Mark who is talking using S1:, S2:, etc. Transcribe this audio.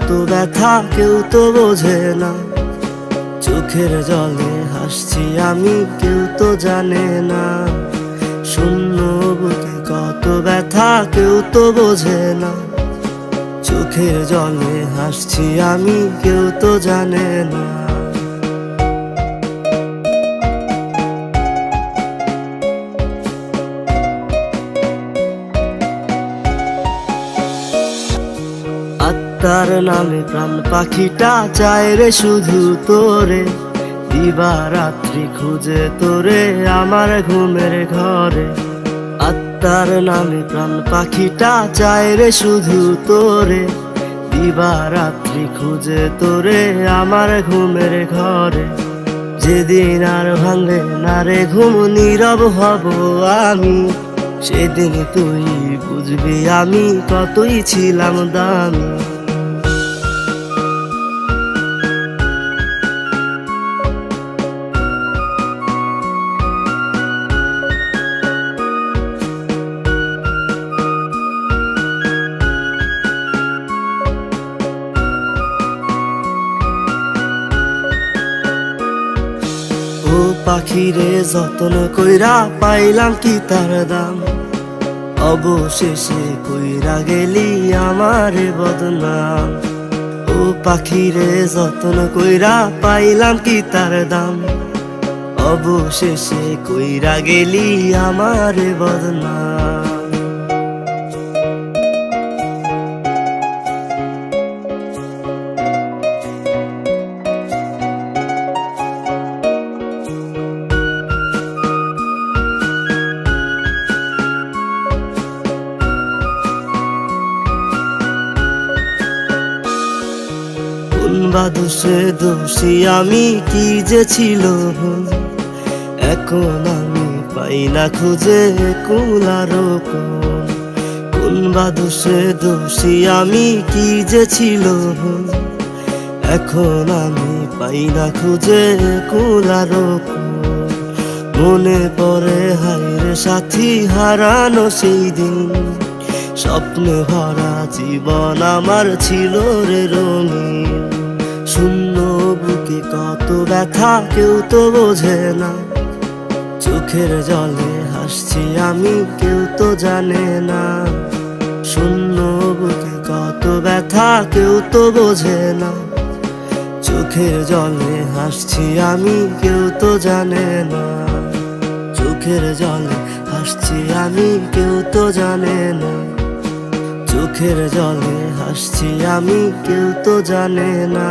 S1: কত ব্যথা কেউ তো বোঝে না। চোখের জলে হাসছি আমি, কেউ তো জানে না। শূন্য বুকে কত ব্যথা কেউ তো বোঝে না। চোখের জলে হাসছি আমি, কেউ তো জানে না। আত্মার নামে প্রাণ পাখিটা চায় রে শুধু তোরে। দিবারাত্রি খুঁজে তোরে আমার ঘুমের ঘরে। আত্মার নামে প্রাণ পাখিটা চায় রে শুধু তোরে। দিবারাত্রি খুঁজে তোরে আমার ঘুমের ঘরে। যেদিন আর ভাঙবে না রে ঘুম, নীরব হব আমি। সেদিন তুই বুঝবি আমি কতই ছিলাম দামি। ও পাখিরে যতন কইরা পাইলাম কি তার দাম। অবশেষে কইরা গেলি আমারে বদনাম। ও পাখিরে যতন কইরা পাইলাম কি তার দাম। অবশেষে কইরা গেলি আমারে বদনাম। কোন বা দোষে দোষী আমি, কি যে ছিল ভুল। এখন আমি পাই না খুঁজে কুল আরো কোন। কোন বা দোষে দোষী আমি, কি যে ছিল ভুল। এখন আমি পাই না খুঁজে কুল আরো কোন। মনে পড়ে হায়রে সাথী হারানো সেই দিন। স্বপ্নে ভরা জীবন আমার ছিল রে রঙিন। শূন্য বুকে কত ব্যথা কেউ তো বোঝে না। চোখের জলে হাসছি আমি, কেউ তো জানে না। শূন্য বুকে কত ব্যথা কেউ তো বোঝে না। চোখের জলে হাসছি আমি, কেউ তো জানে না। চোখের জলে হাসছি আমি, কেউ তো জানে না। চোখের জলে হাসছি আমি, কেউ তো জানে না।